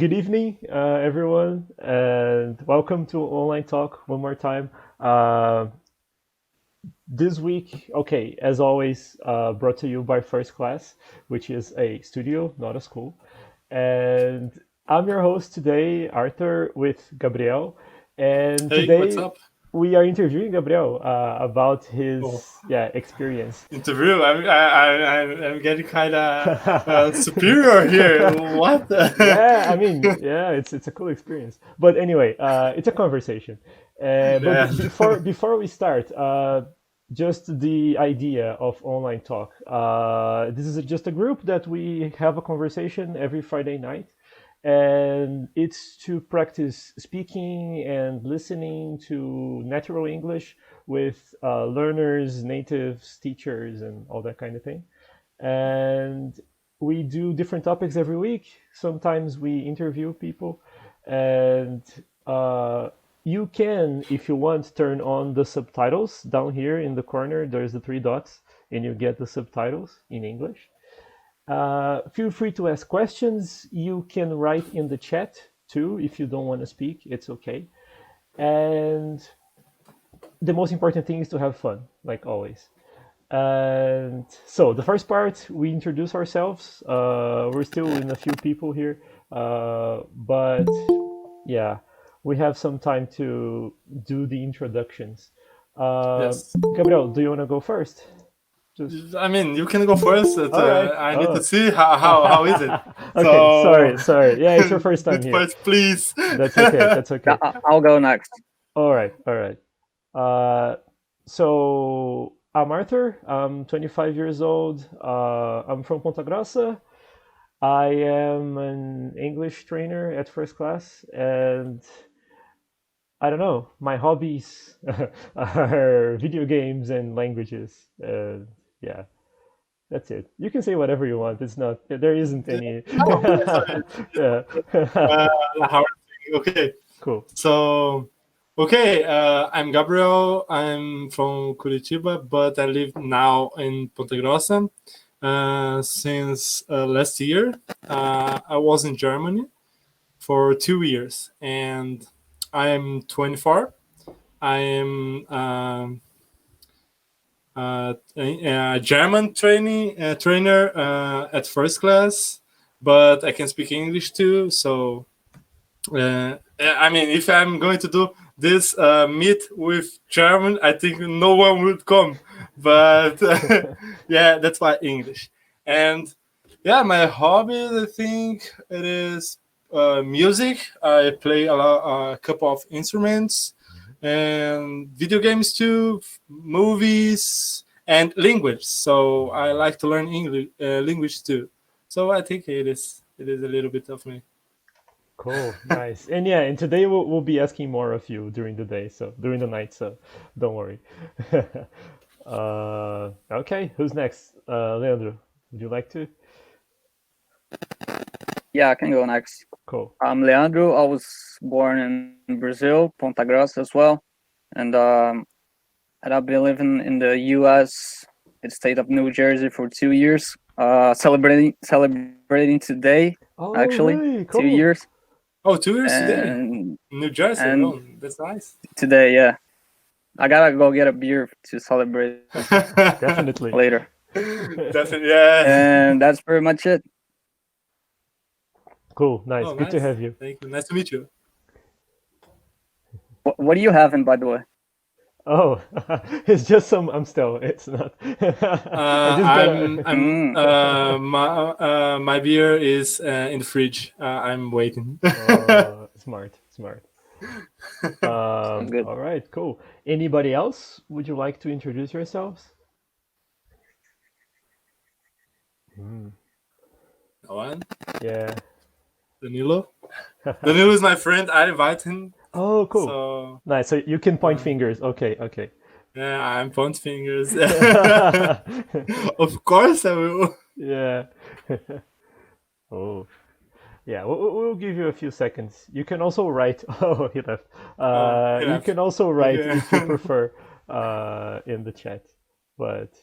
Good evening, everyone, and welcome to Online Talk one more time. This week, okay, as always, brought to you by First Class, which is a studio, not a school. And I'm your host today, Arthur, with Gabriel. And Hey, what's today up? we are interviewing Gabriel about Oh, his experience. interview. I'm getting kind of superior here. What? Yeah, I mean, yeah, it's a cool experience. But anyway, it's a conversation. Yeah. But before we start, just the idea of online talk. This is just a group that we have a conversation every Friday night, and it's to practice speaking and listening to natural English with learners, natives, teachers, and all that kind of thing. And we do different topics every week. Sometimes we interview people, and you can, if you want, turn on the subtitles down here in the corner. There's the three dots, and you get the subtitles in English. Feel free to ask questions. You can write in the chat too if you don't want to speak. It's okay. And the most important thing is to have fun, like always. And so the first part, we introduce ourselves. We're still in a few people here, but yeah, we have some time to do the introductions. Uh, Yes. Gabriel, do you want to go first? Just I mean, you can go first. all right. I need to Oh, see how is it. okay. So, Sorry. Yeah, it's your first time this here. part, please. That's okay. That's Yeah, okay. I'll go next. All right. All right. Uh, so I'm Arthur. I'm 25 years old. I'm from Ponta Grossa. I am an English trainer at first class, and I don't know. My hobbies are video games and languages. Yeah, that's it. You can say whatever you want. It's not. There isn't any. Oh, okay, sorry. Yeah. Uh, how okay. Cool. So, okay. I'm Gabriel. I'm from Curitiba, but I live now in Ponta Grossa. Since last year. I was in Germany for 2 years, and I'm 24. I am a German trainer at first class, but I can speak English too. So I mean, if I'm going to do this meet with German, I think no one would come. But yeah, that's why English. And yeah, my hobbies, I think it is music. I play a couple of instruments and video games too, movies and language. So I like to learn English language too. So I think it is a little bit of me. Cool, nice. And yeah, and today we'll be asking more of you during the day, so during the night, so don't worry. Okay, who's next? Leandro, would you like to? Yeah, I can go next. Cool. I'm Leandro. I was born in Brazil, Ponta Grossa as well, and I've been living in the U.S., the state of New Jersey, for 2 years. Celebrating today, Oh, actually, really? two Cool. years, Oh, 2 years today. and New Jersey. and Oh, that's nice. today, yeah, I gotta go get a beer to celebrate Definitely. later, Definitely, yeah. and that's pretty much it. Cool, nice. Oh, Good to nice. have you. Thank you. Nice to meet you. What are you having, by the way? Oh, it's just some Amstel. It's not. I just I'm. gotta. I'm. Mm, My beer is in the fridge. I'm waiting. Oh, smart, smart. sounds good. All right, cool. Anybody else? Would you like to introduce yourselves? Hmm. One, Yeah. Danilo. Danilo is my friend. I invite him. Oh, cool. So Nice. So you can point uh, fingers. Okay, okay. yeah, I'm point fingers. Of course I will. Yeah. Oh, yeah. We'll give you a few seconds. You can also write. Oh, he left. Oh, he You left. can also write Okay. if you prefer in the chat. But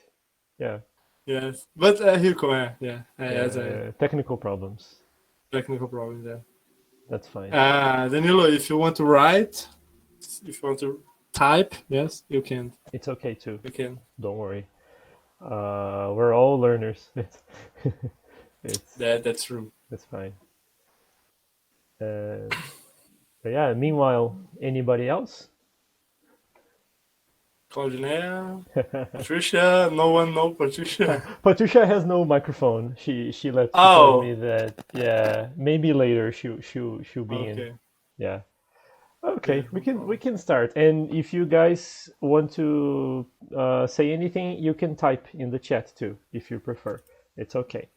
yeah, Yes, but he'll come. Yeah, yeah. As a technical problems. technical problem there. That's fine. Danilo, if you want to write, if you want to type, yes, you can. It's okay too. You can. Don't worry. We're all learners. It's That's true. That's fine. Uh, but yeah. Meanwhile, anybody else? Claudinea, Patricia, no one know Patricia. Patricia has no microphone. She told me Oh, that maybe later she'll be in. okay. Yeah. Yeah, Okay, we no can we problem. can start. And if you guys want to say anything, you can type in the chat too, if you prefer. It's okay.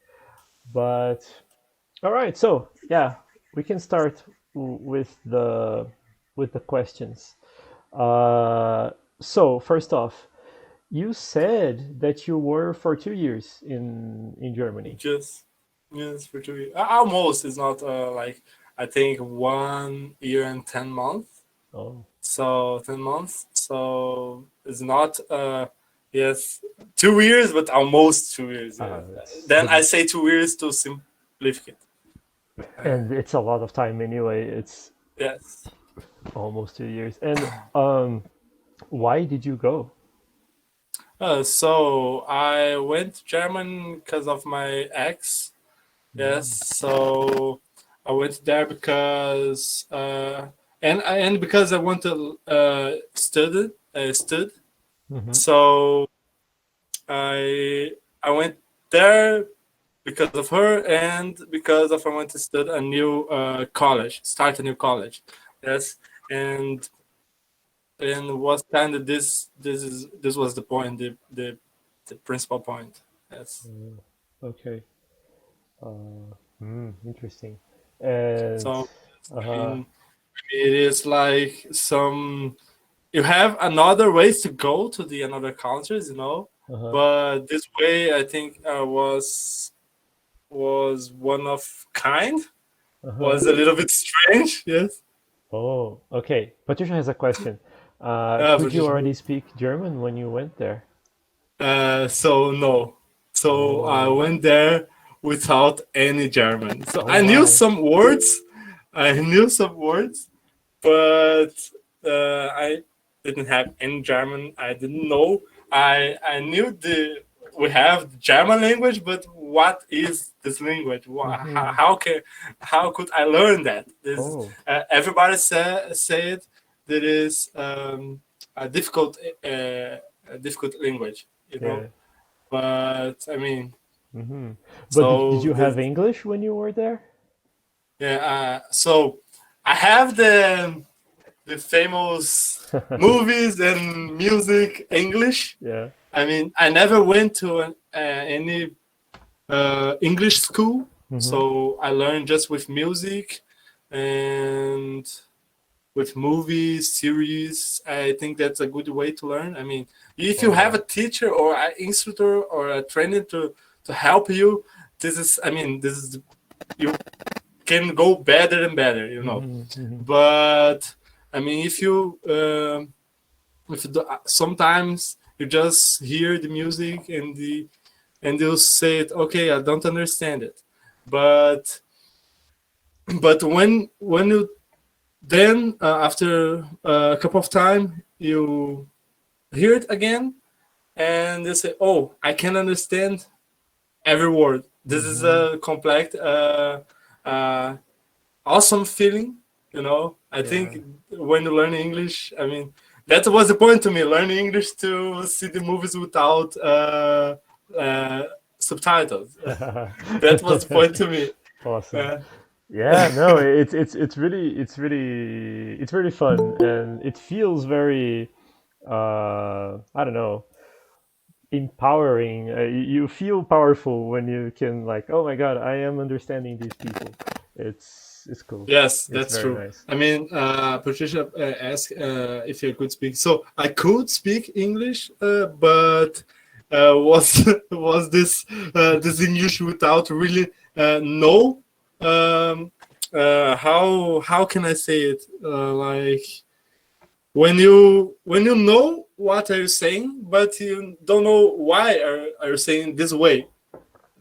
But all right, so yeah, we can start with the questions. Uh, so first off, you said that you were for 2 years in Germany. Just yes for 2 years. Almost. It's not like I think 1 year and 10 months. Oh, So 10 months. So it's not yes 2 years, but almost 2 years. Yeah. it's Then but I say 2 years to simplify it. and it's a lot of time anyway. It's Yes. almost 2 years. And why did you go? So I went to German because of my ex. Yes. Mm, So I went there because and because I want to stud. mhm. So I went there because of her and because of I want to start a new college, start a new college. Yes, and was kind of this was the point, the principal point. Yes. Okay. Interesting. And So I uh-huh, mean, it is like some you have another ways to go to the another countries, uh-huh, but this way I think was one of kind. uh-huh. Was a little bit strange. Yes. Oh, okay. Patricia has a question. For Could you sure. already speak German when you went there? So no. So I Oh, went there without any German. So oh I knew my. some words. I knew some words, but I didn't have any German. I didn't know. I knew we have the German language, but what is this language? Mm-hmm. How could I learn that? This Oh, everybody said that is a a difficult language, yeah. But I mean, Mm-hmm. But did so you this have English when you were there? yeah. So I have the famous movies and music English. Yeah. I mean, I never went to any English school, Mm-hmm. so I learned just with music and with movies, series. I think that's a good way to learn. I mean, if Oh you have yeah. a teacher or an instructor or a trainer to help you, this is. I mean, this is you can go better and better. Mm-hmm. Mm-hmm. But I mean, if you sometimes you just hear the music and you'll say it, okay, I don't understand it, but when you then after a couple of time you hear it again and you say, oh, I can understand every word. This is Mm-hmm. a complex uh, awesome feeling. I Yeah. think when you learn English, I mean, that was the point to me, learning English to see the movies without uh, subtitles. That was the point to me. Awesome. Uh, Yeah, no, it's really fun and it feels very I don't know, empowering. You feel powerful when you can like, oh my God, I am understanding these people. It's cool. yes, It's that's very true. nice. I mean, Patricia asked if you could speak. So I could speak English, but was was this English without really know um, how can I say it? Like when you know what are you saying, but you don't know why are you saying this way.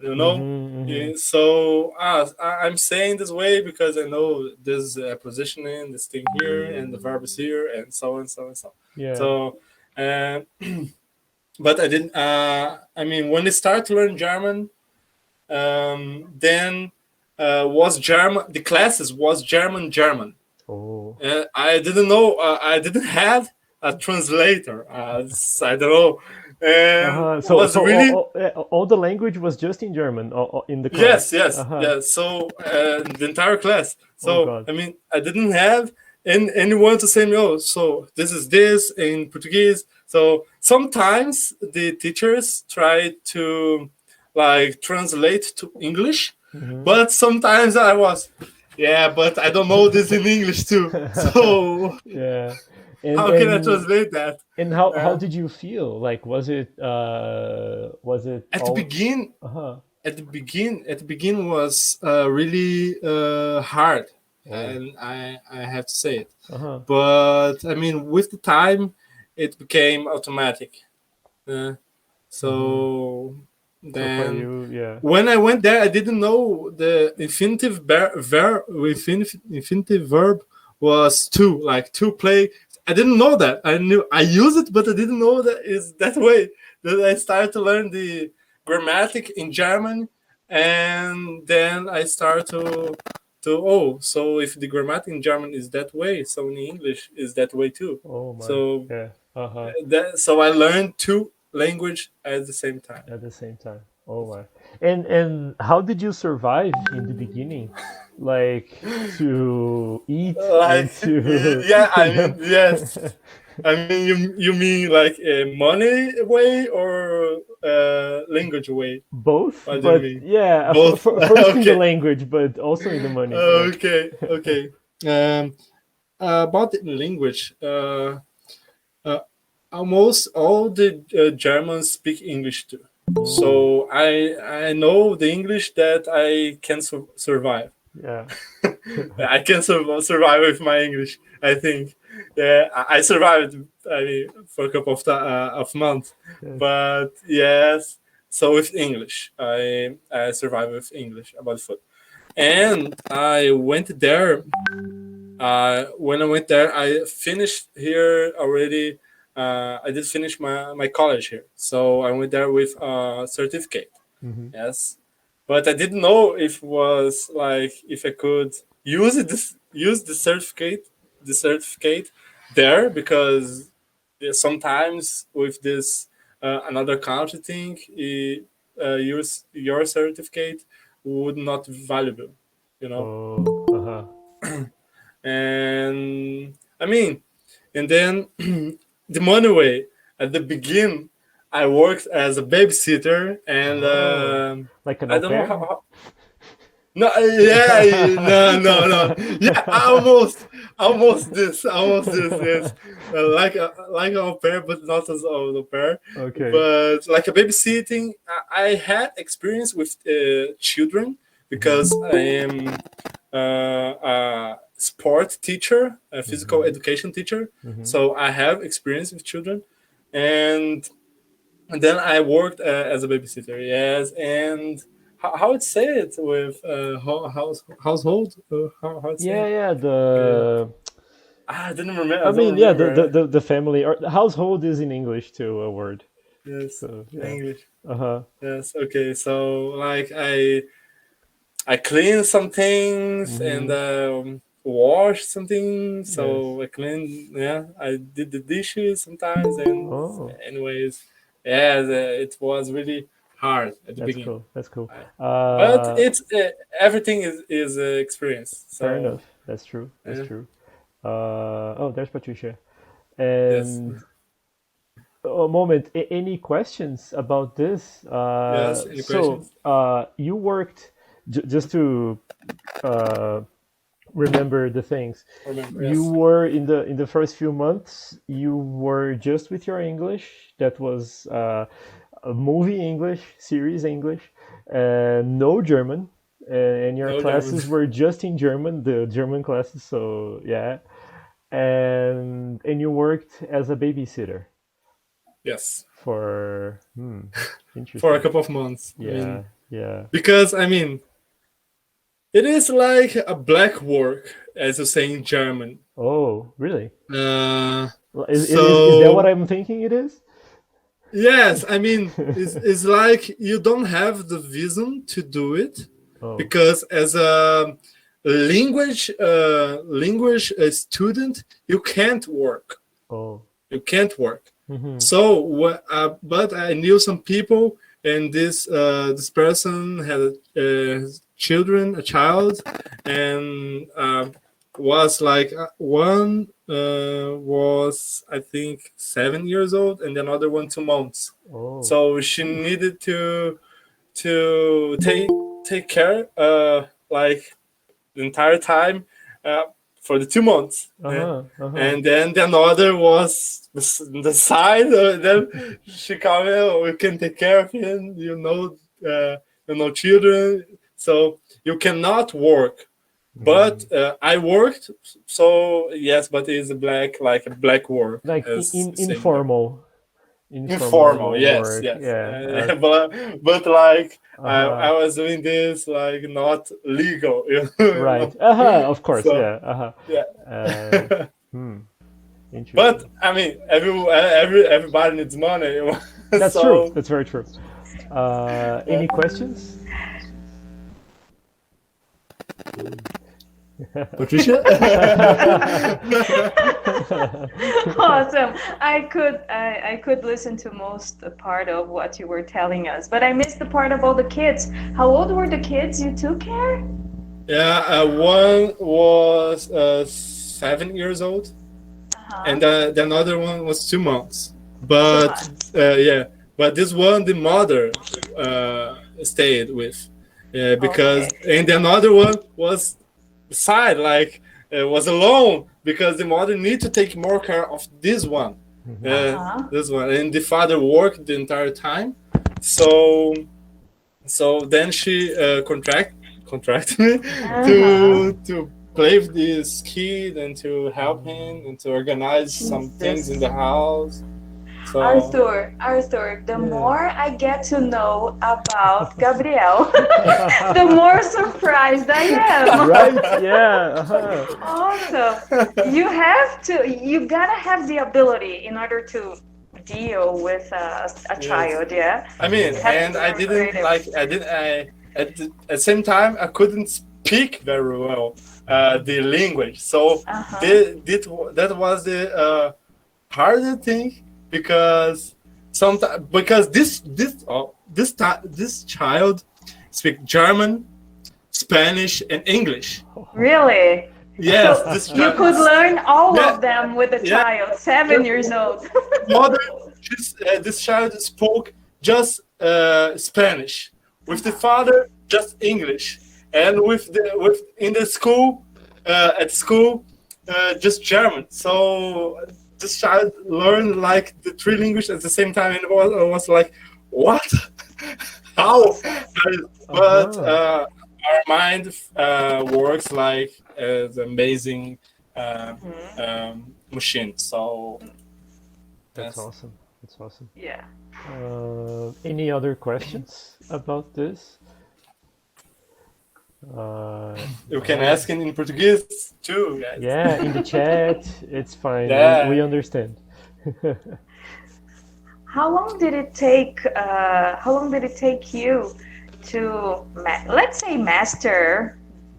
You Mm-hmm, know, Hmm. So I'm saying this way because I know there's a positioning, this thing here, and the verb is here, and so on, so on, so on. Yeah. So, uh, but I didn't. I mean, when I started to learn German, then was German. The classes was German. Oh. I didn't know. I didn't have a translator. I don't know. And Uh-huh. So was so really all the language was just in German in the yes, class. yes, Uh-huh. yes. So the entire class. Oh So God. I mean, I didn't have anyone to say me. Oh, so this is this in Portuguese. So sometimes the teachers try to like translate to English, Hmm. but sometimes I was, yeah, but I don't know this in English too. So Yeah. And how can I and translate that? and how Uh, did you feel? Like was it at the all begin, uh-huh. at the begin was really hard, Oh. and I have to say it. Uh-huh. But I mean, with the time, it became automatic. Uh, Hmm. so So for then, you, yeah. when I went there, I didn't know the infinitive verb was to, like to play. I didn't know that. I knew I use it, but I didn't know that is that way. Then I started to learn the grammatic in German, and then I started to oh, so if the grammatic in German is that way, so in English is that way too. Oh my. So Yeah. Uh-huh. so I learned two language at the same time. At the same time. Oh my. And how did you survive in the beginning? Like to eat and Like to yeah, you I know mean yes. I mean you mean like a money way or language way? both, What do you but mean? yeah, Both. first in the Okay. language, but also in the money. Yeah. Okay. Okay. Um, about the language, uh, almost all the Germans speak English too. Mm, So I know the English that I can survive. yeah. I can survive with my English. I think. Yeah, I survived. I mean, for a couple of months, Yes. but yes. So with English, I survived with English about food, and I went there. When I went there, I finished here already. I did finish my college here, so I went there with a certificate. Hmm. Yes, but I didn't know if it was like if I could use the certificate there because sometimes with this another country thing, your certificate would not be valuable, you know. Oh. Uh-huh. And I mean, and then the money way at the begin, I worked as a babysitter, and Oh. Like an I au don't know pair? how. No, yeah, no, no, no. Yeah, almost this, yes. Like an au pair, but not as an au pair. Okay. But like a babysitting, I had experience with children Hmm. because I am a sport teacher, a physical Hmm. education teacher. Hmm. So I have experience with children, and then I worked as a babysitter. Yes, and how it say it with household? How it say Yeah, it? yeah. Uh, The I didn't remember. I I don't mean, yeah, remember. the family or the household is in English too, a word. Yes, So yeah. English. Uh-huh. Yes. Okay. So like I clean some things and Hmm. wash some things. Yes. So I clean. Yeah, I did the dishes sometimes. And Oh, anyways, yeah, it was really hard at the that's beginning. cool. That's cool. But it's everything is experience. Fair So enough. That's true. That's yeah, true. Oh, there's Patricia. yes, And a moment. Any questions about this? yes. Any So, questions? you worked just to uh, remember the things. Remember? You Yes. were in the first few months. You were just with your English. That was a movie English, series English, no German, and your No German. classes were just in German, the German classes. So yeah, and you worked as a babysitter Yes. for For a interesting. couple of months. I Yeah, mean, Yeah. because I mean it is like a black work, as you say in German. Oh, really? Uh, Well, is that what so I'm thinking it is? yes, I mean it's like you don't have the vision to do it Oh, because as a language student you can't work. oh. You can't work. Mm-hmm. So, but I knew some people, and this person had children, a child, and was like one was I think 7 years old, and another one 2 months. Oh. So she needed to take care like the entire time uh, for the 2 months. Yeah. Uh-huh. Uh-huh. And then the another was the side. Then she come in, "Oh, we can take care of him. Children, so you cannot work." But Mm. I worked, so yes, but it's a black like a black work Like as saying informal, informal. informal Yes, work. yes, Yeah. but like I Uh-huh. was doing this like not legal, Right. Uh-huh. Of course. So Yeah. Uh-huh. Uh, yeah. hmm. But Interesting. I mean, everybody needs money, That's true. so That's very true. yeah. Any questions? Patricia. Awesome. I could listen to most part of what you were telling us, but I missed the part about the kids. How old were the kids you took care? Yeah, one was 7 years old, Uh-huh. and the another one was 2 months. 2 months. But yeah, but this one the mother stayed with, Okay. because and the another one was side like was alone because the mother need to take more care of this one, Mhm. uh, Uh-huh. and the father worked the entire time. So then she contract me Uh-huh. to play with this kid and to help him and to organize some things in Jesus. the house. So Arthur, the Yeah. more I get to know about Gabriel, the more surprised I am. Right? Yeah. Uh-huh. Awesome. You gotta have the ability in order to deal with a yes, child, yeah? I mean, You have to and be I very didn't creative. like I didn't I at the same time I couldn't speak very well the language. So Uh-huh. that was the harder thing because sometimes because this child speak German, Spanish, and English. Really? Yes, So this you child. could learn all Yeah, of them with a yeah. child, 7 years old. Mother, this child spoke just Spanish. With the Uh-huh. father, just English, and with in the school, at school, just German. So this child learned like the three languages at the same time, and was like, what? How? Awesome. But Uh-huh. our mind works like an amazing Mhm. machine. So That's yes. awesome. That's awesome. Yeah. Any other questions about this? You can Yeah. ask in Portuguese too, guys. Yeah, in the chat, it's fine. We Yeah. understand. How long did it take you to, let's say, master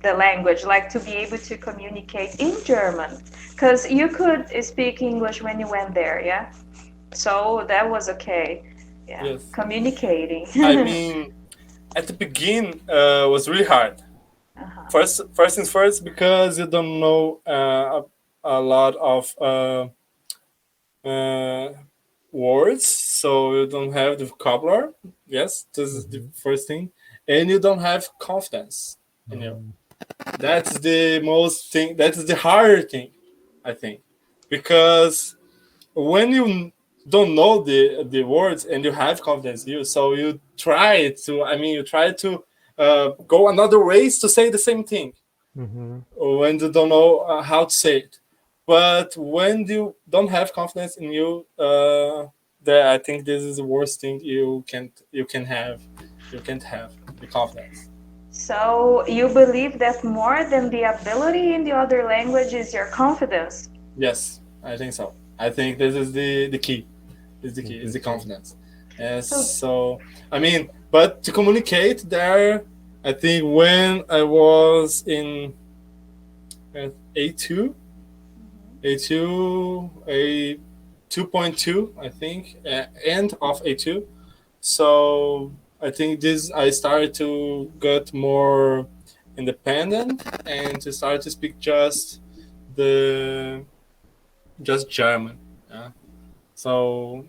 the language, like to be able to communicate in German? Because you could speak English when you went there, yeah? So that was okay. Yeah, Yes. communicating. I mean, at the beginning, was really hard. Uh-huh. First things first, because you don't know a lot of uh, words, so you don't have the vocabulary. Yes, this is the Mhm. first thing, and you don't have confidence in you. Mm. That's the most thing. That's the harder thing, I think, because when you don't know the words and you have confidence in you, so you try to. I mean, you try to go another ways to say the same thing Mhm. when you don't know how to say it. But when you don't have confidence in you, that I think this is the worst thing you can have. You can't have. the confidence. So you believe that more than the ability in the other language is your confidence? Yes, I think so. I think this is the key. Is the key is the Interesting. confidence. And So so I mean, but to communicate there, I think when I was in A2, A 2.2, I think, end of A2. So I think this I started to get more independent and to start to speak the just German. Yeah. So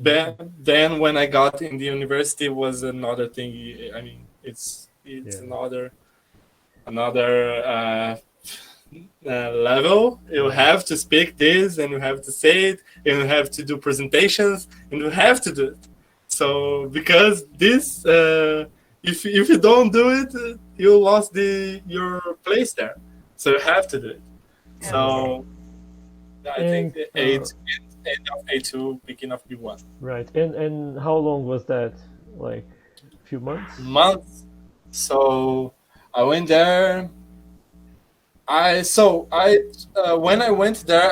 then when I got in the university was another thing. I mean, it's Yeah. another level. You Right. have to speak this, and you have to say it, and you have to do presentations, and you have to do it. So because this, if you don't do it, you lost the your place there. So you have to do it. Right. So I think And end of A2, beginning of B1. right. And how long was that? Like a few months? Months. So I went there. I when I went there,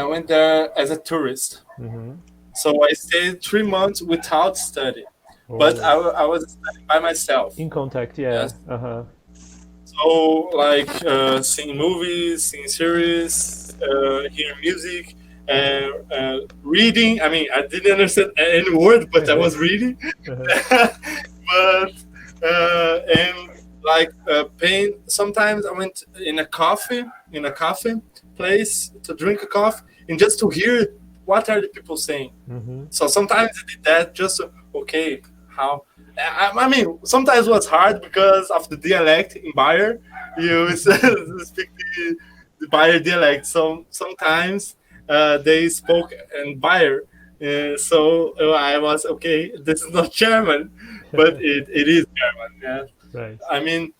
I went there as a tourist. Mm-hmm. So I stayed 3 months without study, but Oh, I was studying by myself. in contact. Yeah. Yes. Uh-huh. So like seeing movies, seeing series, hearing music, reading. I mean, I didn't understand any word, but I was reading. Uh-huh. But and like paying. Sometimes I went in a coffee place to drink a coffee and just to hear what are the people saying. Mm-hmm. So sometimes I did that just okay. How I mean, sometimes it was hard because of the dialect in Bayer. You speak the Bayer dialect. So sometimes they spoke in Bayer. So I was okay. This is not German, but it is German. Yeah. Right. I mean,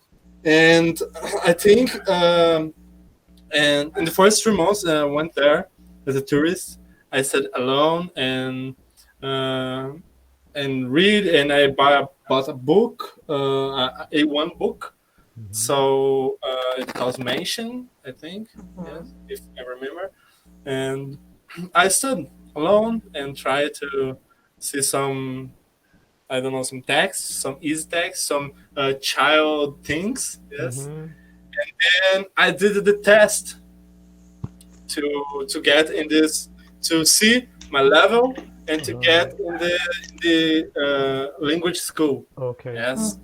and I think, and in the first 3 months I went there as a tourist. I sat alone uh, and read, and bought a book, a one book. Mm-hmm. So it calls Mansion, I think, yes, mhm. if I remember. And I stood alone and tried to see some, I don't know, some text, some easy text, some child things, yes. Mm-hmm. And I did the test to get in this, to see my level and to Uh-huh. get in the language school, Okay. yes.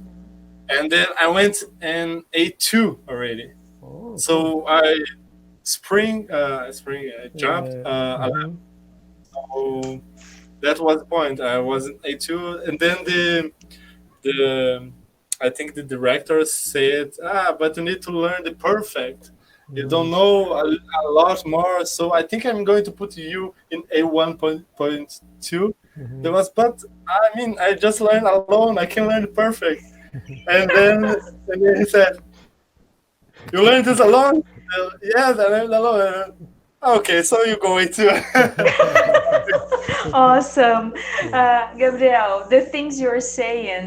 And then I went in A2 already. Oh, cool. So I jumped Yeah. a level. Mm-hmm. So that was the point. I was in A2, and then the I think the director said, but you need to learn the perfect. You Mm-hmm. don't know a lot more, so I think I'm going to put you in A1.2. There Mm-hmm. was, but I mean, I just learned alone. I can learn perfect. And then he said, "You learned this alone?" Yes, I learned alone. Okay, so you go into. Awesome. Cool. Gabriel, the things you're saying,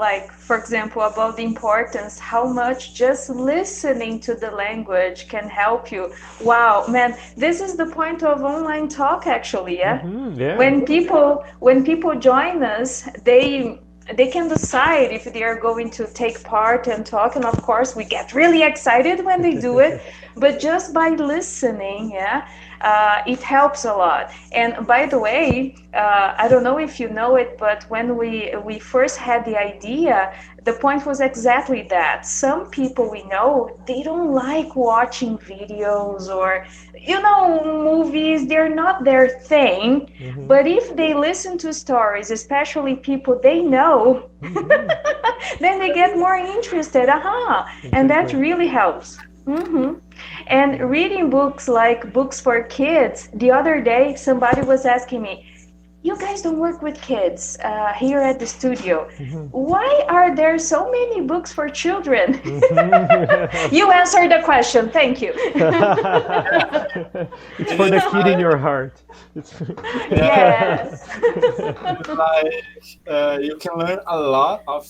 like, for example, about the importance, how much just listening to the language can help you. Wow, man, this is the point of online talk, actually, yeah? Mm-hmm. Yeah. When people join us, they can decide if they are going to take part and talk, and of course we get really excited when they do it, but just by listening, yeah, it helps a lot. And by the way, I don't know if you know it, but when we first had the idea, the point was exactly that. Some people we know, they don't like watching videos or movies. They're not their thing. Mm-hmm. But if they listen to stories, especially people they know, Mm-hmm. then they get more interested. And that Exactly. really helps. And Yeah. reading books like books for kids, the other day somebody was asking me, you guys don't work with kids here at the studio. Mhm. Why are there so many books for children? Mhm. You answered the question. Thank you. It's And for the it's kid in like, your heart. It's Yes. it's like you can learn a lot of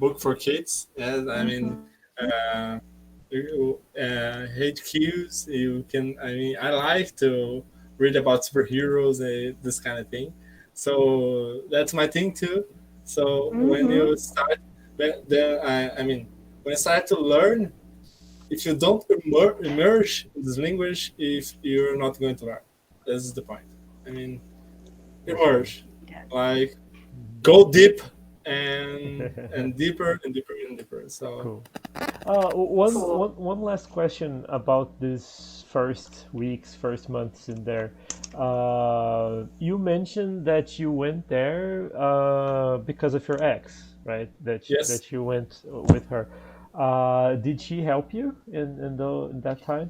book for kids. Yes, I mean, Mhm. uh, HQs. You can. I mean, I like to read about superheroes and this kind of thing. So that's my thing too. So when Mhm. you start, then I mean, when you start to learn, if you don't immerse in this language, if you're not going to learn, this is the point. I mean, For sure. immerse, like go deep and deeper and deeper and deeper. So Cool. One, Cool. one, one last question about this first weeks, first months in there. You mentioned that you went there because of your ex, right? yes, That you went with her. Did she help you in that time?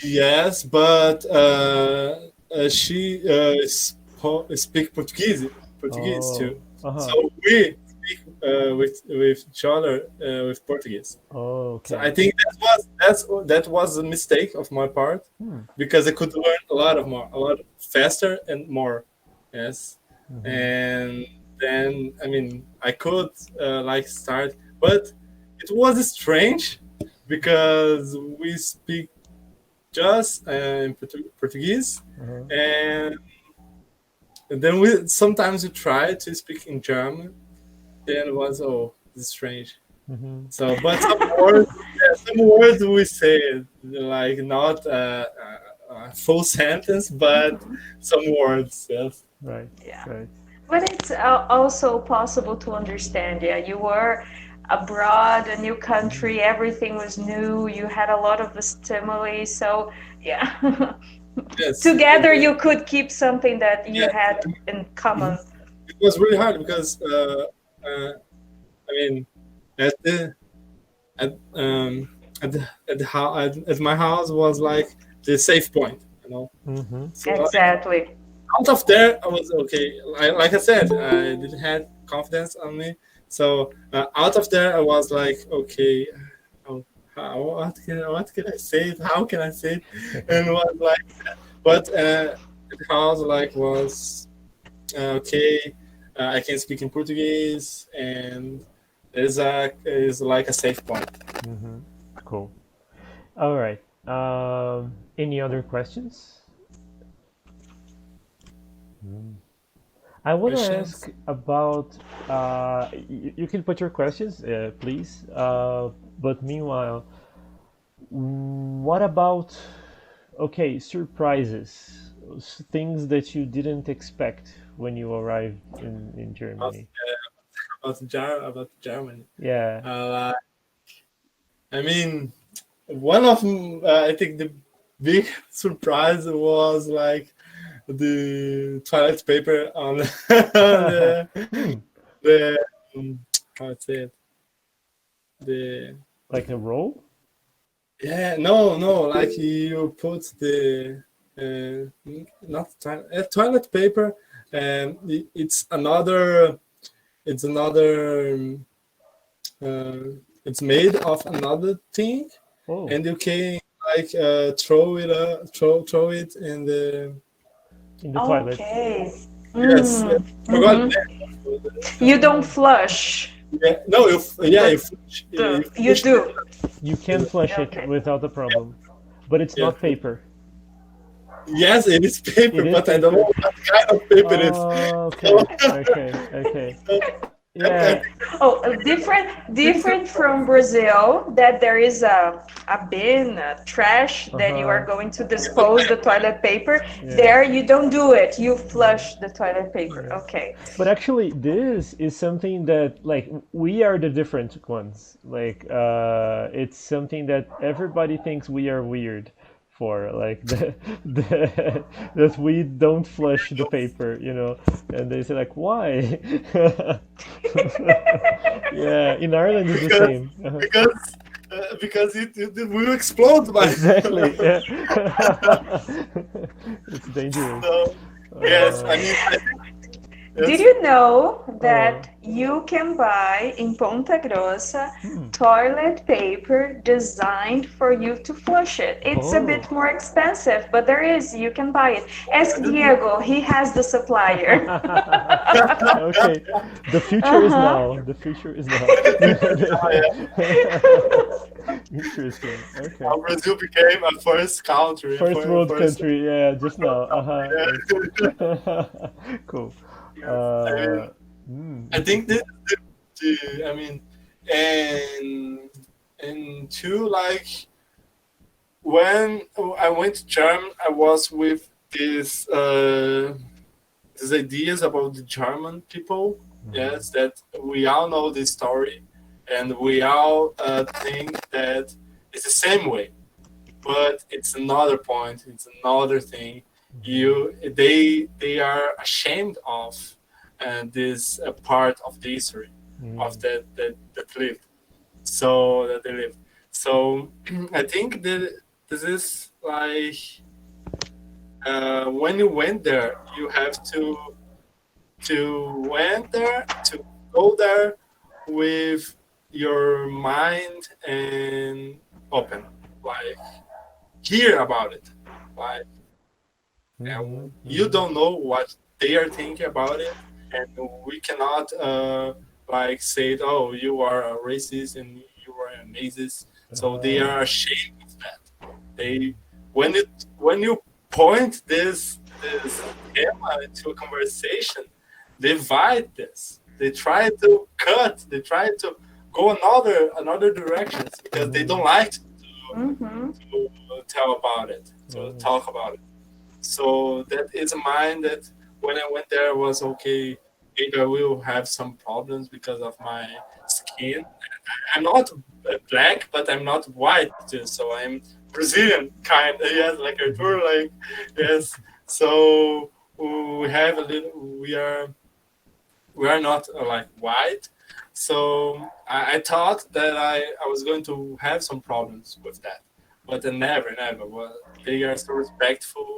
yes, but she speak Portuguese too. Oh, uh-huh. So we speak with each other with Portuguese. Oh, So I okay. think that was a mistake of my part Hmm. because I could learn a lot faster and more. Yes, Mm-hmm. and then I mean I could like start, but it was strange because we speak just in Portuguese, Uh-huh. and then we sometimes we try to speak in German. Then it was this is strange. Mm-hmm. So, but some words we say like not a full sentence, but some words. Yes. Right. Yeah. Right. But it's also possible to understand. Yeah, you were abroad, a new Mm-hmm. country, everything was new, you had a lot of stimuli. So, yeah, Yes. together you could keep something that you Yes. had in common. Mhm. It was really hard because I mean at the at my house was like the safe point, you know. Mm-hmm. So Exactly. out of there, I was okay. Like I said, I didn't have confidence on me. So out of there, I was like, okay, oh, what can I say? It? How can I say it? And was like, but the house like was okay. I can speak in Portuguese, and is like a safe point. Mm-hmm. Cool. All right. Any other questions? Mm. I want to Questions? ask about. You can put your questions, please. But meanwhile, what about? Okay, surprises, things that you didn't expect when you arrived in About, Germany. about Germany. Yeah. Uh, I mean, one of I think the big surprise was like the toilet paper on Hmm. the how to say it the Like a roll? yeah no like you put the not toilet paper and it's another it's made of another thing Oh, and you can like throw it in the in the toilet. Okay. yes forgot Mm-hmm. You don't Oh. flush yeah no you the, flush, you you flush do. You can flush it Okay. without a problem, but it's yeah not paper. yes it is It paper is but I don't paper. know what kind of paper it is Oh, so, okay, okay, okay. I Yeah. think Oh, different from Brazil, that there is a bin, a trash that you are Uh-huh. going to dispose the toilet paper. Yeah. There you don't do it. You Yeah. flush the toilet paper. Yeah. Okay. But actually, this is something that like we are the different ones. Like, it's something that everybody thinks we are weird for. Like the that we don't flush the paper, and they say like, why? Yeah, in Ireland it's the because same. Uh-huh. because because it will explode by Exactly. Yeah. It's dangerous. so yes, Uh, I mean Did yes. you know uh, that you can buy in Ponta Grossa hmm. toilet paper designed for you to flush it? It's a Oh. bit more expensive, but there is, you can buy it. I Ask didn't know. Diego, he has the supplier. Okay, the future is Uh-huh. now. The future is now. I didn't know. Interesting. Okay. How Brazil became a first country, a First world first country. Yeah, just now. Uh-huh. yeah. Yes. Cool. Yes. I mean, I think Interesting. this I mean, and two, like when I went to German, I was with these ideas about the German people. Yes, that we all know this story, and we all think that it's the same way, but it's another point. It's another thing. They are ashamed of this part of the history of that lived. So that they live. So I think that this is like when you went there, you have to go there with your mind and open, like hear about it, like you Mm-hmm. don't know what they are thinking about it, and we cannot like say, "Oh, you are a racist and you are a Nazist." So they Uh, are ashamed of that. They when you point this tema into a conversation, they divide this. They try to cut. They try to go another directions because they don't like Mm-hmm. to tell about it, to oh. talk about it. So that is a mind that when I went there was okay. Maybe I will have some problems because of my skin. I'm not black, but I'm not white too. So I'm Brazilian kind. Yes, like Mhm. Arthur, like yes. So we have a little. We are not like white. So I thought that I was going to have some problems with that, but never. Well, they are so respectful.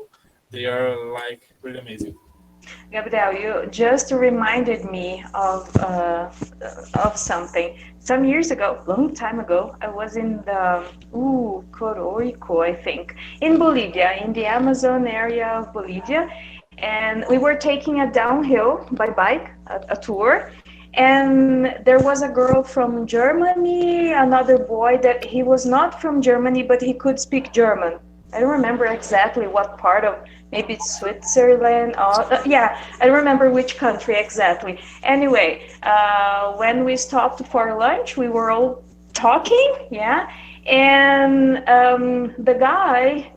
They are like really amazing. Gabriel, you just reminded me of something. Some years ago, long time ago, I was in the Coroico, I think, in Bolivia, in the Amazon area of Bolivia, and we were taking a downhill by bike, a tour, and there was a girl from Germany, another boy that he was not from Germany, but he could speak German. I don't remember exactly what part of, maybe it's Switzerland. Yeah, I don't remember which country exactly. Anyway, when we stopped for lunch, we were all talking, yeah, and the guy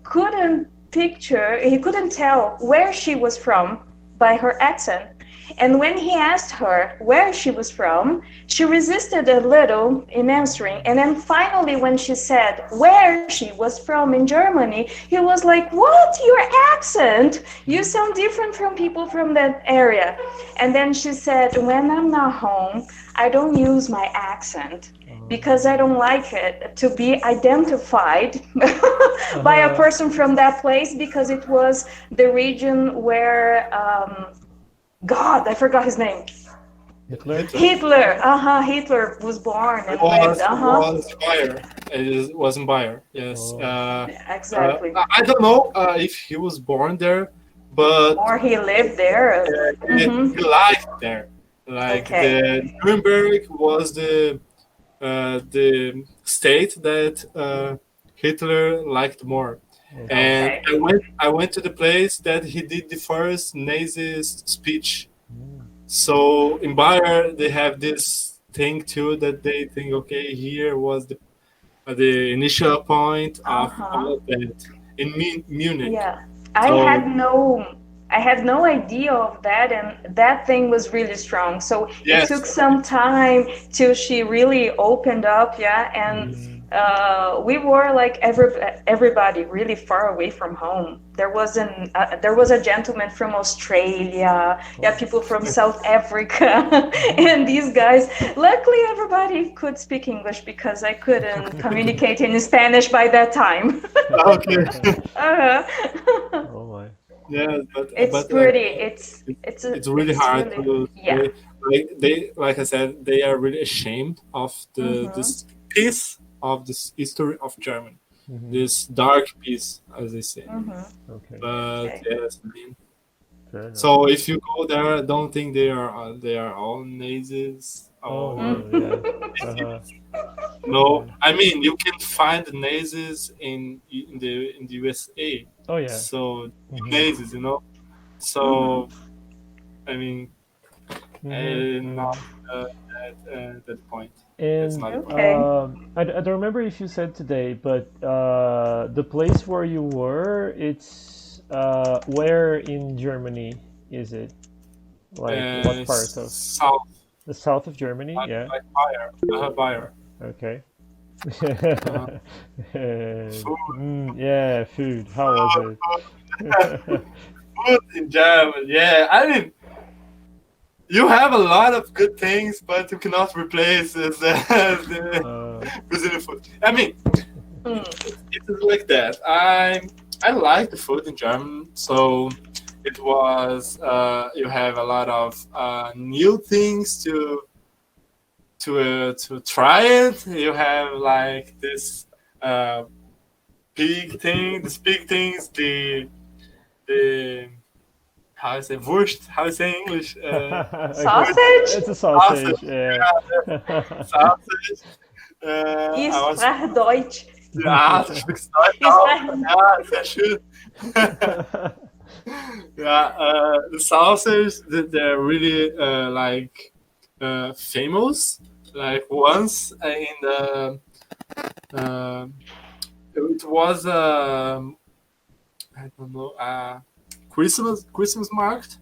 he couldn't tell where she was from by her accent. And when he asked her where she was from, she resisted a little in answering. And then finally, when she said where she was from in Germany, he was like, "What? Your accent? You sound different from people from that area." And then she said, "When I'm not home, I don't use my accent because I don't like it to be identified by a Uh-huh. person from that place because it was the region where God, I forgot his name. Hitler? Hitler Hitler. Hitler was born and lived. was Bayer. It was in Bayer. Yes. Oh. Exactly. I don't know if he was born there, but Or he lived there. he Mm-hmm. liked there. Like Okay. the Nuremberg was the state that Hitler liked more. Okay. And Okay. I went to the place that he did the first Nazist speech. So in Bayer they have this thing too that they think, okay, here was the initial point Uh of huh. all of that in Munich. Yeah. I had So no I had no idea of that, and that thing was really strong. So it yes, took some time till she really opened up, yeah, and we were like everybody really far away from home. There was a gentleman from Australia, yeah, people from South Africa, and these guys. Luckily, everybody could speak English because I couldn't communicate in Spanish by that time. Okay. Oh my. Yeah, It's but pretty. really It's hard really, to yeah. like I said, they are really ashamed of Mm-hmm. this piece of this history of German, Hmm. this dark piece, as they say. Mm-hmm. Okay. But Okay. yes, I mean, Fair enough. so if you go there, don't think they are all Nazis Oh or no. Yeah. Uh-huh. no. Yeah. I mean, you can find Nazis in the USA, Oh yeah. so Hmm. Nazis, you know. Mm-hmm. So I mean, Hmm. not that point. That's And not the point. Okay. I don't remember if you said today, but the place where you were, it's where in Germany is it? Like what part of South, the south of Germany? Yeah. like fire, fire. Okay. Uh, Yeah, food. How was it? food in German. Yeah, I mean, you have a lot of good things, but you cannot replace the Uh, Brazilian food. I mean, Mm. it is like that. I like the food in German, so it was. You have a lot of new things to try it. You have like this these big things, the how I say Wurst, how I say in English, okay. good Sausage? It's a sausage, sausage. Yeah. sausage. I Ich was sprach Deutsch. du sprichst Deutsch Ich auch. sprach. Ja, sehr schön. Yeah, the sausage, they're really like famous. Like once in the uh, it was I don't know Christmas market.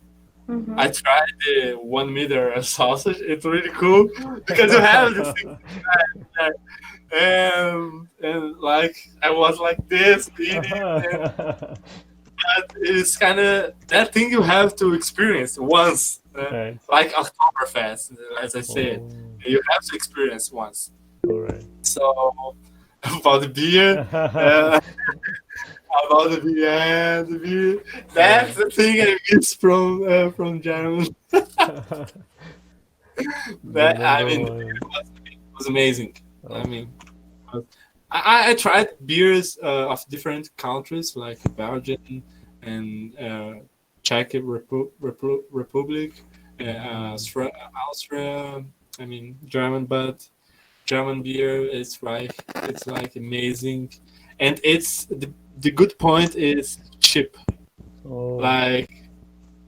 I Mhm. tried the 1 meter sausage. It's really cool because you have this thing there. And like I was like this eating, and it's kind of that thing you have to experience once, Right. like Oktoberfest, as I said, Oh, you have to experience once. all right. So about the beer, uh, about the beer, that's the thing I miss from German. The That I number mean, one. it was amazing. I Oh. mean, I tried beers of different countries like Belgium and Czech Republic, Austria. I mean German, but German beer is it's like amazing, and it's the good point is cheap. Oh. Like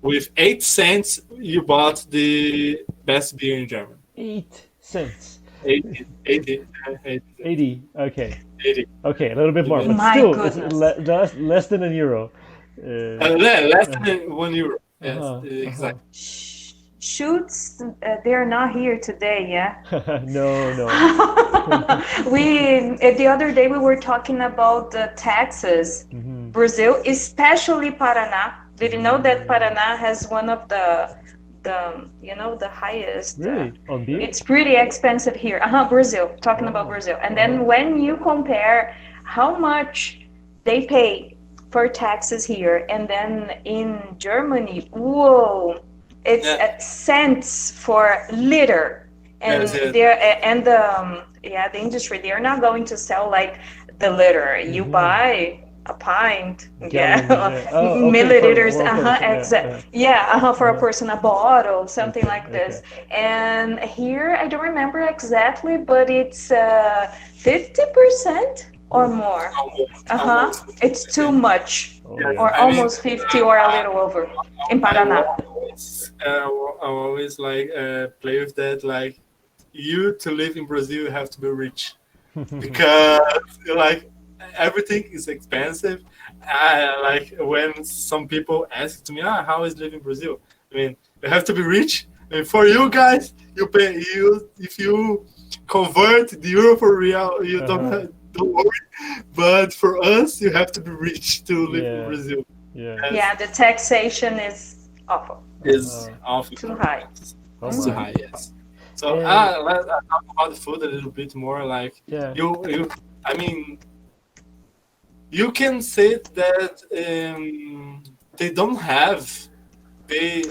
with 8 cents, you bought the best beer in Germany. 8 cents. 80, 80, 80, 80. Okay. 80. Okay, a little bit The more, but best. My still, it's goodness. less than a euro. Less than €1. Yes, Uh-huh. Uh-huh. exactly. Shoots, they're not here today, yeah? No, no. The other day we were talking about the taxes. Hmm. Brazil, especially Paraná. Did you know that Paraná has one of the highest? Really? On beer? It's pretty expensive here. Brazil. Talking about Oh. Brazil, and then when you compare how much they pay for taxes here, and then in Germany, whoa, it's Yeah. at cents for liter, and Yes, yes. the industry, they are not going to sell like the liter. You Mhm. buy a pint, Gallons, yeah, yeah. Oh, okay, milliliters, for one person, exact, yeah, for a Uh-huh. person, a bottle, something Okay, like this. okay. And here, I don't remember exactly, but it's 50% or more. Almost. It's too much, Oh, Yes, yeah. or I mean, almost 50 or a little over in I Paraná. always like play with that. Like you to live in Brazil, you have to be rich because like everything is expensive. Like when some people ask to me, how is living in Brazil? I mean, you have to be rich. And for you guys, you pay you if you convert the euro for real, you Uh-huh. don't worry. But for us, you have to be rich to live in Yeah. Brazil. Yeah. Yes, Yeah, the taxation is awful, is Uh-huh. awful. too high. Oh It's too my. high, yes. So And let's talk about the food a little bit more. Like yeah. you, I mean, you can say that they don't have. They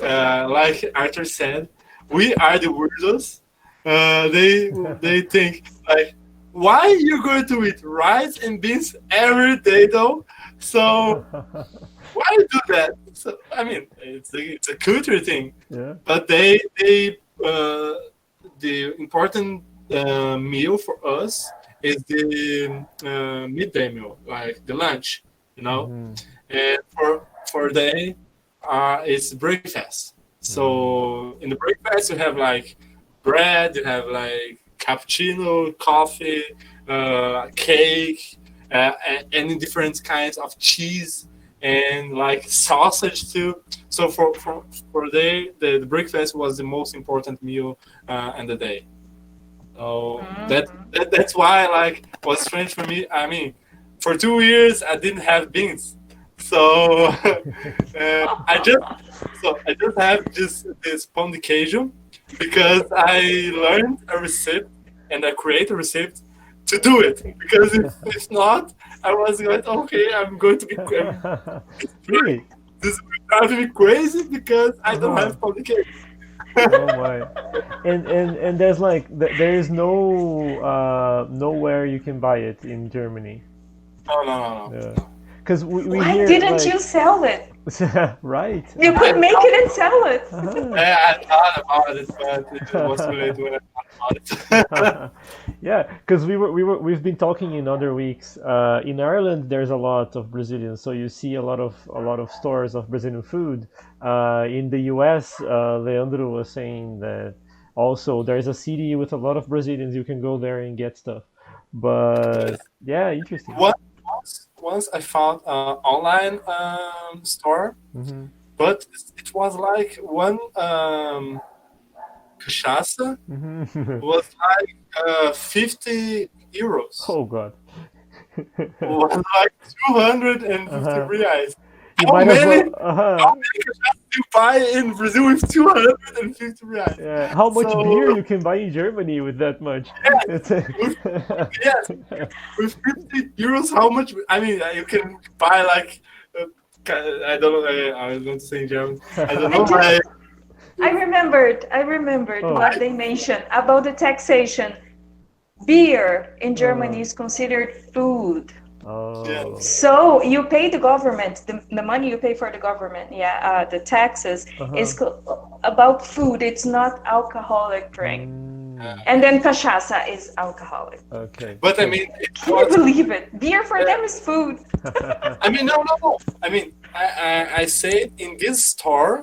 like Arthur said, we are the weirdos. They think like, why you going to eat rice and beans every day though? So why you do that? So I mean, it's a culture thing, Yeah. but they the important meal for us is the midday meal, like the lunch, you know. Mm-hmm. And for they, it's breakfast. So in the breakfast you have like bread, you have like cappuccino, coffee, cake, and different kinds of cheese and like sausage too. So for they, the breakfast was the most important meal in the day. So that's why like was strange for me. I mean, for 2 years I didn't have beans, so I just have this pão de queijo because I learned a recipe and I create a recipe to do it. Because if not, I was going okay. I'm going to be Really? this will drive me crazy because I don't Uh-huh. have pão de queijo. Oh my. And there's like there is no nowhere you can buy it in Germany. No. Yeah. Because we Why hear didn't like you sell it? right. You could make it and sell it. Uh-huh. Yeah, I thought about it, but it was too late when I thought about it. Yeah, because we've been talking in other weeks. In Ireland, there's a lot of Brazilians, so you see a lot of stores of Brazilian food. In the U.S., Leandro was saying that also there's a city with a lot of Brazilians. You can go there and get stuff. But Yes. yeah, interesting. Once I found an online store, Hmm. but it was like one cachaça Hmm. was like 50 euros. Oh God. Was like 250 Uh-huh. reais. You How might as many well. Uh-huh. cachaças you buy in Brazil with 250 reais? Yeah. How much beer So you can buy in Germany with that much? It's with, yes, with 50 euros, how much? I mean, you can buy like I don't know. I was going to say in German. I don't I know. just I remembered Oh. what they mentioned about the taxation. Beer in Germany Uh, is considered food. oh. Yes. So you pay the government, the money you pay for the government, yeah, the taxes is Uh-huh. about food. It's not alcoholic drink. Mm, And then cachaça is alcoholic. okay. But I So. mean, it Can you was. believe it? Beer for them is food. I mean, no. I mean, I say in this store,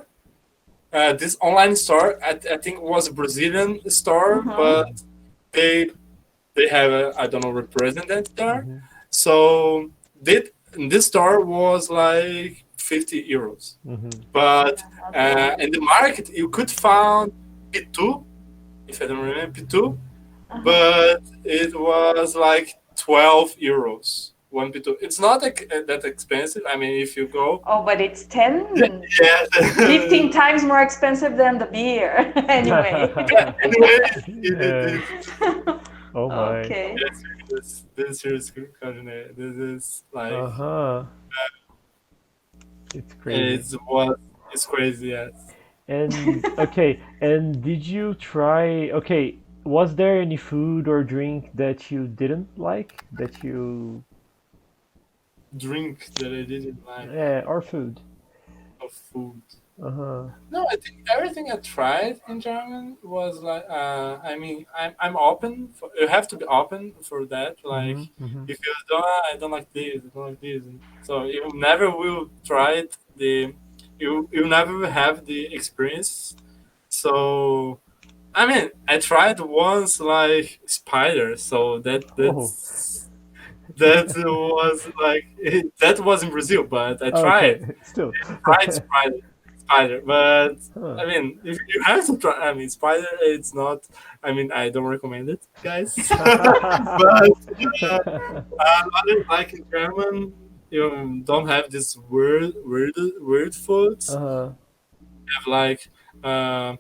this online store. I think it was a Brazilian store, but Mm-hmm. they they have a I don't know representative there. Mhm, So this store was like 50 euros. mhm. But in the market you could find P2, if I don't remember P2, Uh-huh. but it was like 12 euros. One P2. It's not like, that expensive. I mean, if you go, Oh, but it's 10, yeah. 15 times more expensive than the beer. Anyway. Anyway, it Yeah. is. Oh my. Okay. This is good. This is like Uh-huh. It's crazy. it's crazy. Yes. And okay, and did you try, okay, was there any food or drink that you didn't like that you Drink that I didn't like or food? of food. Uh-huh. No, I think everything I tried in German was like. I mean, I'm open. You have to be open for that. Like, Mhm. Mhm. if you don't, I don't like this. I don't like this. So you never will try it. You never will have the experience. So I mean, I tried once like spider. So Oh. that was like that was in Brazil, but I tried. Okay, still. Tried spider. spider, but Huh. I mean, if you have to try, I mean, spider, it's not. I mean, I don't recommend it, guys. But like in German, you don't have this weird foods. Uh-huh. You have like uh,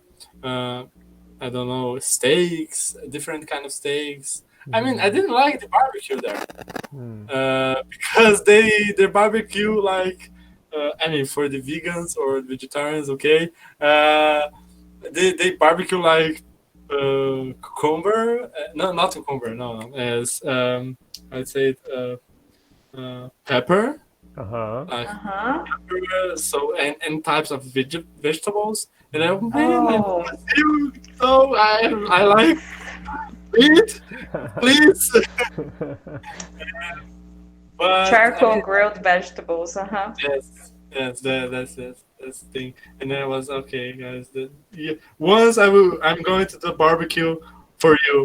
uh, I don't know, steaks, different kind of steaks. I mean, I Mhm. didn't like the barbecue there Hmm. because their barbecue like I mean for the vegans or vegetarians, okay, uh, they barbecue like cucumber, no, not cucumber, no, as I'd say pepper, Uh-huh. like Uh-huh. pepper, so and types of vegetables. And I, man, I Oh, you so I like meat, please. But I charcoal mean, grilled vegetables. Uh-huh. yes, that's the thing. And then I was okay, guys. Yeah, once I'm going to the barbecue for you,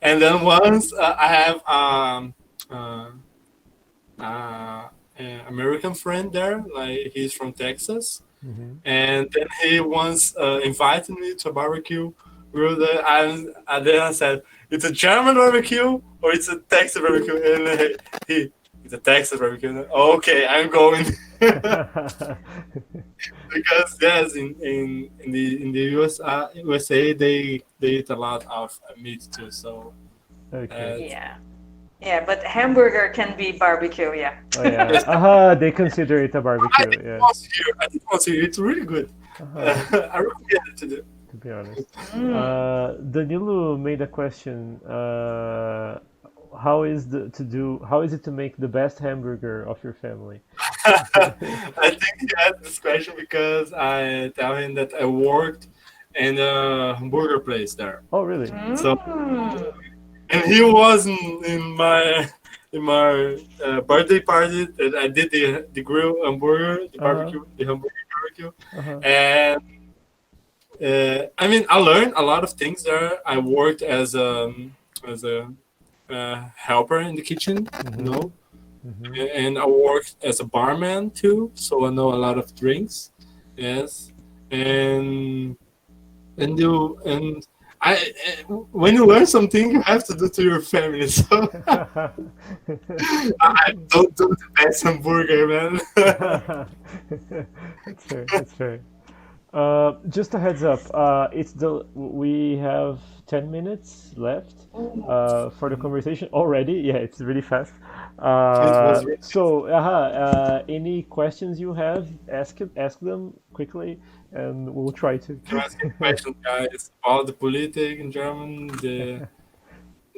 and then once I have uh, an American friend there, like he's from Texas, Mhm. and then he once invited me to a barbecue. We were there, and then I said, "It's a German barbecue or it's a Texas barbecue?" And it's a Texas barbecue. Okay, I'm going. Because yes, in the USA they eat a lot of meat too. So Okay. uh, Yeah. Yeah, but hamburger can be barbecue, yeah. Oh yeah. yes, They consider it a I barbecue. did Yeah. once here. I did once here. It's really good. Uh-huh. I recommend it to do. To be honest. Mm. Danilo made a question. How is it to make the best hamburger of your family? I think he asked this question because I tell him that I worked in a hamburger place there. Oh, really? So Mm. and he was in my birthday party that I did the grill hamburger, Uh-huh. the hamburger barbecue, Uh-huh. and I mean I learned a lot of things there. I worked as a helper in the kitchen, you Mm-hmm. know, Mm-hmm. and I worked as a barman too, so I know a lot of drinks. Yes, and and I when you learn something, you have to do to your family. So I don't do the best hamburger, man. That's fair. That's fair. Just a heads up. We have 10 minutes left Ooh. for the conversation already. Yeah, it's really fast. It was really So, any questions you have, ask them quickly, and we'll try to. to ask a question, guys, about the politic in German, the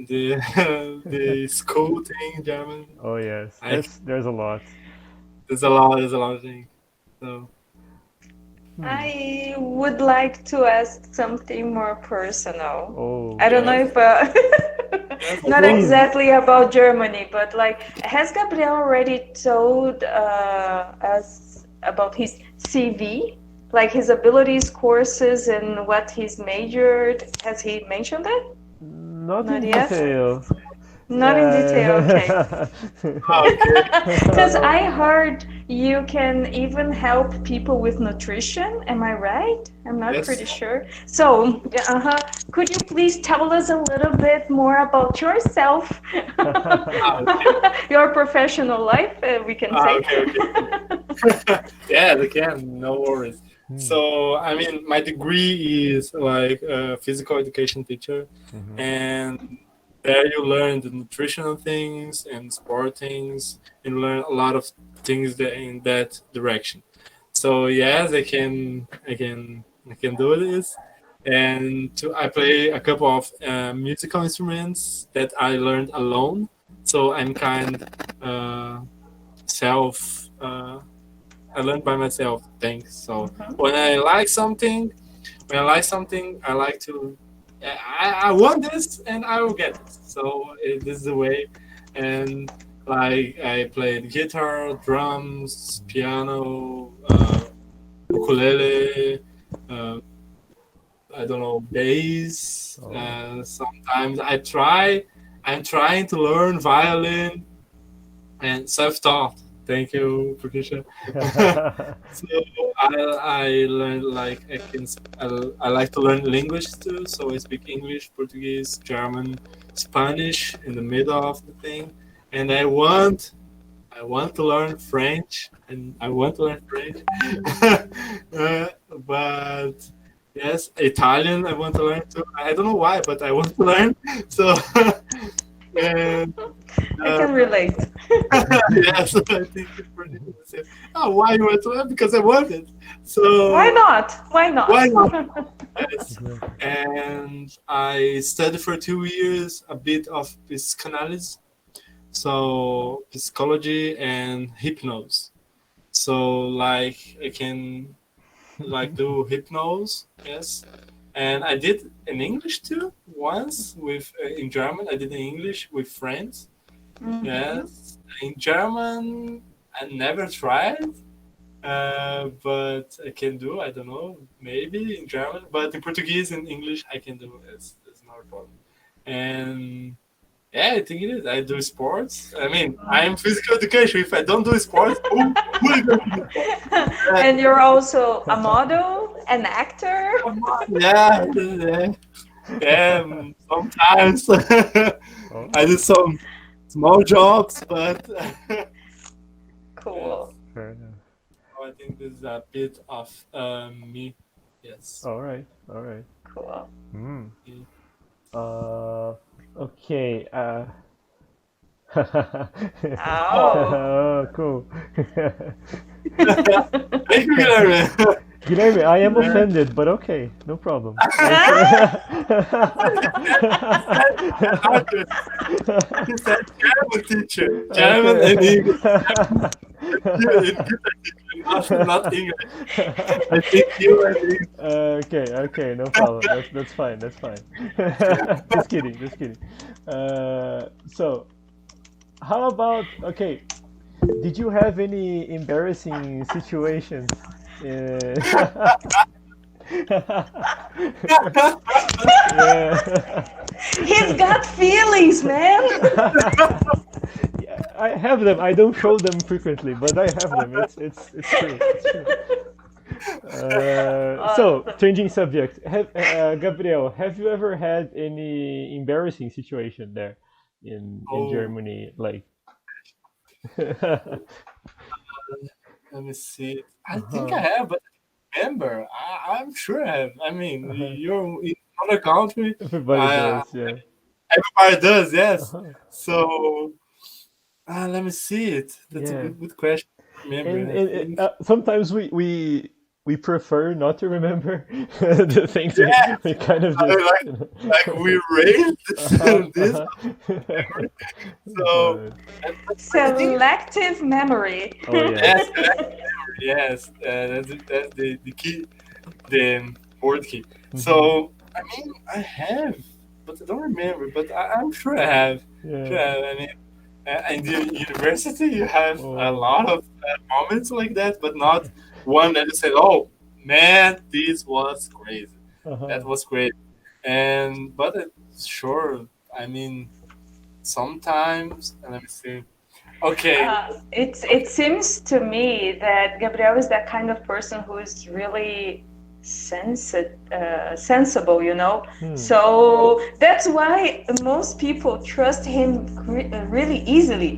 the school thing in German. Oh yes, I there's a lot. there's a lot of things. So Hmm. I would like to ask something more personal. Oh, I don't know yes, if yes, of not course. please. exactly about Germany, but like, has Gabriel already told us about his CV, like his abilities, courses, and what he's majored? Has he mentioned that? Not Not in yet. detail. Not in detail. Okay. Okay. Because I heard you can even help people with nutrition. Am I right? I'm not Yes. pretty sure. So, could you please tell us a little bit more about yourself, Okay. your professional life, we can say? Okay. Yeah, they can. No worries. Hmm. So, I mean, my degree is like a physical education teacher, Mhm. and there you learn the nutritional things and sport things, and learn a lot of things that in that direction. So, yes, I can do this, and I play a couple of musical instruments that I learned alone. So I'm kind self. I learned by myself things. So Mhm. when I like something, I like to. I want this, and I will get it. So this is the way, and like I played guitar, drums, piano, ukulele. Uh, I don't know bass. Oh. Sometimes I try. I'm trying to learn violin and self-taught Thank you, Patricia. So I learned like I like to learn language too. So I speak English, Portuguese, German, Spanish in the middle of the thing, and I want to learn French, and I want to learn French. But yes, Italian I want to learn too. I don't know why, but I want to learn. So and I uh, can relate. yes, I think it's pretty the same. Oh, why you want to learn? Because I want it. Why So not? Why not? why not? Yes. And I studied for 2 years a bit of psychoanalysis, so psychology and hypnosis. So like I can like do hypnosis, yes. And I did in English too once with in German. I did in English with friends. Mhm. Yes, in German I never tried, but I can do. I don't know, maybe in German, but in Portuguese and English I can do. It's not a problem. And yeah, I think it is. I do sports. I mean, I am physical education. If I don't do sports, who is going to do sports? And you're also a model, an actor. Yeah, yeah, yeah. Sometimes Oh, I do some small jobs, but Cool. yes. fair enough. So I think this is a bit of me. Yes. All right, all right. Cool. Hmm. Yeah. Okay. Oh. Oh, cool. Thank you, Guilherme. Guilherme, I am offended, but okay, no problem. He said German teacher, German and English. Not English. I think you and English. Okay, no problem. That's fine. That's fine. Just kidding. Just kidding. So, how about okay? Did you have any embarrassing situations? Yeah. He's got feelings, man. Yeah, I have them. I don't show them frequently, but I have them. It's true. It's true. So, changing subject. Gabriel, have you ever had any embarrassing situation there in Oh, Germany? Like, let me see. I think I uh-huh, have, but remember, I'm sure I have. I mean, uh-huh. you're in another country. Everybody Uh, does, yeah. everybody does, yes. Uh-huh. So let me see it. That's a Yeah. good question. Remember, I And think. sometimes we prefer not to remember the things Yeah, we kind of just, like you know. like we raised Uh-huh, this uh-huh. memory. So But, I think Selective memory. oh yeah. yes, yes, that's the key, the word key. Hmm. So I mean, I have, but I don't remember. But I'm sure I have. Yeah. Sure, I have. I mean, in the university, you have a Oh. lot of moments like that, but not one that you said, "Oh man, this was crazy. That Uh-huh. was great." And but sure, I mean, sometimes. Let me see. Okay. It seems to me that Gabriel is that kind of person who is really sensible, you know. Hmm. So that's why most people trust him really easily.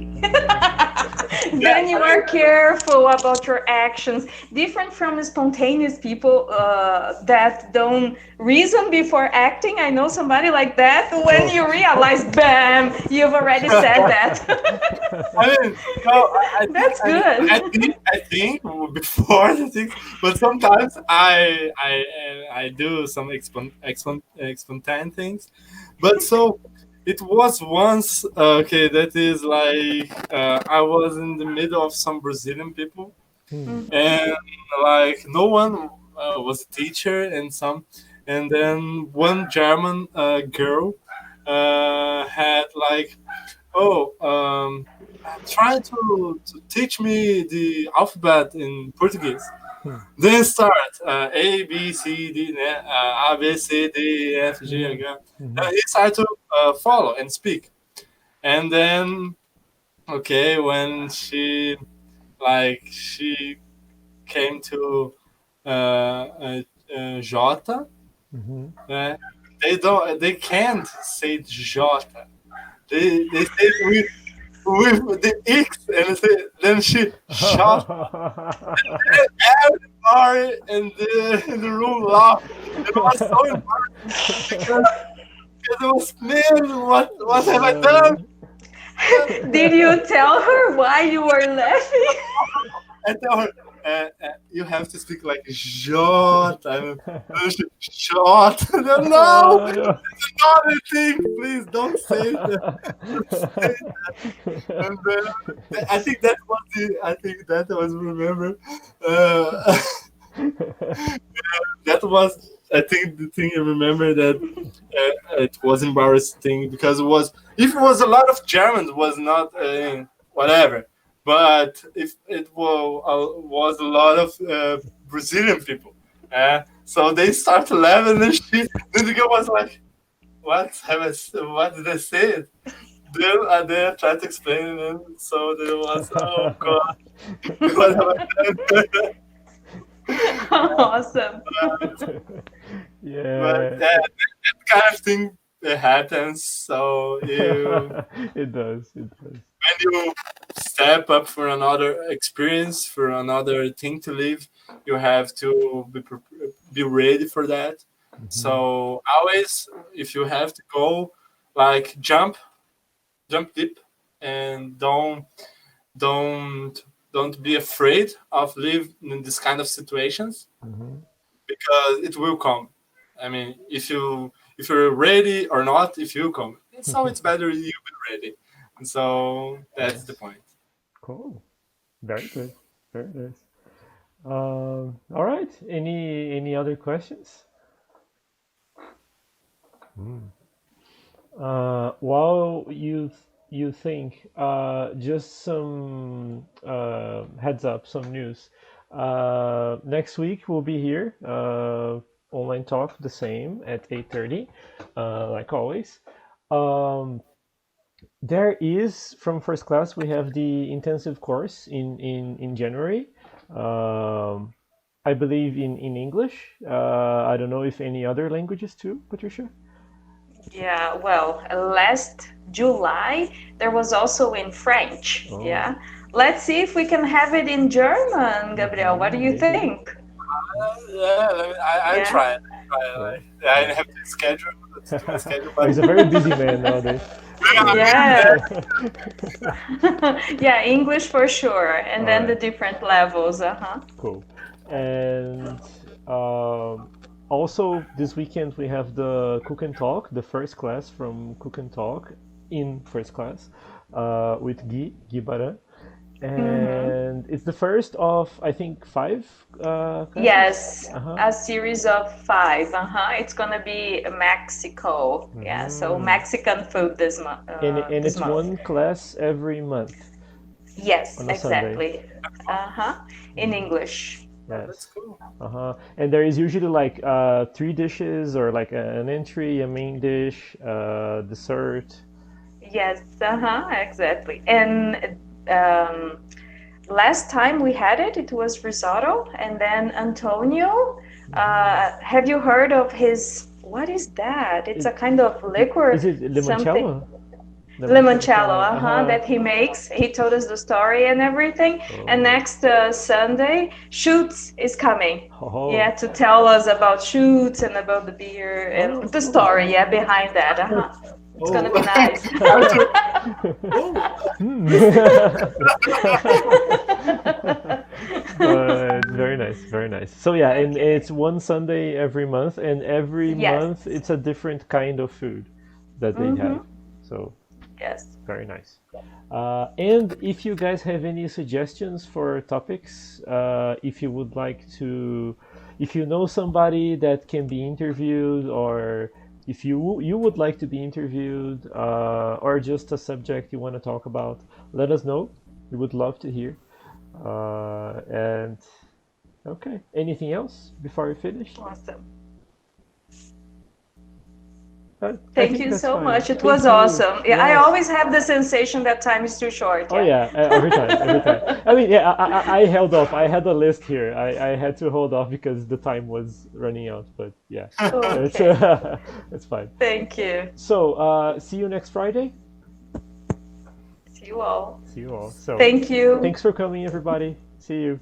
Yeah, Then you are careful about your actions, different from spontaneous people that don't reason before acting. I know somebody like that. When Oh. you realize, bam, you've already said that. I mean, no, I think That's good. I think before the thing, but sometimes I do some spontaneous things, but so it was once okay. That is like I was in the middle of some Brazilian people, Hmm. and like no one was a teacher, and then one German girl had like oh, try to teach me the alphabet in Portuguese. Hmm. Then start A, B, C, D, A, B, C, D, E, F, G, Hmm. H. Hmm. He started to follow and speak. And then, okay, when she like she came to Jota. Hmm. Uh, they can't say Jota. They say it with the X, and then she shot everybody in the room laughed. It was so embarrassing because it was, man, what have I done? Did you tell her why you were laughing? I tell her, you have to speak like shot. Shot. No, Oh, no. it's another thing. Please don't say that. Don't say that. And I think that was I think that was remember. Uh, that was I think the thing I remember that it was embarrassing because it was if it was a lot of Germans was not whatever, but if it was a lot of Brazilian people, so they started laughing and shit. Then the girl was like, "What have I? What did I say?" Then I tried to explain it, and so there was, oh god, what have I done? Awesome. But Yeah. that kind of thing happens. So It does. It does. when you step up for another experience, for another thing to live, you have to be ready for that. Hmm. So always, if you have to go, like jump deep, and don't don't be afraid of living in this kind of situations Hmm. because it will come. I mean, if you're ready or not, if you come, so it's better you be ready. And so that's the Yes. point. Cool. Very good. Very nice. All right. Any other questions? Mm. While you think, just some heads up, some news. Next week we'll be here. Online talk the same at 8:30, like always. Um, there is from first class we have the intensive course in January. Um, I believe in English. I don't know if any other languages too, Patricia. Yeah, well, last July there was also in French. Oh, Yeah. Let's see if we can have it in German, Gabriel. What do you maybe. think? Yeah, I Yeah. try it. Oh, I nice. have to schedule. Let's do my schedule, Oh, but he's a very busy man nowadays. So. Yeah. Yeah, English for sure. And All then the right. different levels. Uh-huh. Cool. And also this weekend we have the Cook and Talk, the first class from Cook and Talk in first class with Guy Baran. Mm-hmm. And it's the first of I think five classes. Yes, Uh-huh. a series of five. Uh-huh. It's gonna be Mexico. Yeah, so Hmm. Mexican food this month. And This it's month. one class every month Yes, on a Sunday. exactly. Uh-huh. In English. that's Yes. cool. Uh-huh. And there is usually like three dishes or like an entry, a main dish, dessert. Yes, uh-huh, exactly. And last time we had it, it was risotto, and then Antonio. Hmm. Have you heard of his? What is that? It's It, a kind of liquor, is it something. limoncello? Limoncello, Limoncello. uh-huh, Uh-huh. that he makes. He told us the story and everything. And Oh. next Sunday, Shoots is coming. Oh. Yeah, to tell us about Shoots and about the beer and Oh, the cool. story, yeah, behind that. Uh-huh. It's gonna Oh, be nice. oh, Hmm. But very nice, very nice. So yeah, and Okay. it's one Sunday every month, and every Yes. month it's a different kind of food that they have. Mm-hmm. So Yes. very nice. And if you guys have any suggestions for topics, if you would like to, if you know somebody that can be interviewed, or if you would like to be interviewed, or just a subject you want to talk about, let us know. We would love to hear. And okay, anything else before we finish? Awesome. I Thank think you that's so fine. much. It Thank was you. awesome. Yeah, I Yes. always have the sensation that time is too short. Oh yeah, every time, every time. I mean, yeah, I held off. I had a list here. I had to hold off because the time was running out. But yeah, it's Okay. it's fine. Thank you. So, see you next Friday. See you all. See you all. So, Thank you. thanks for coming, everybody. See you.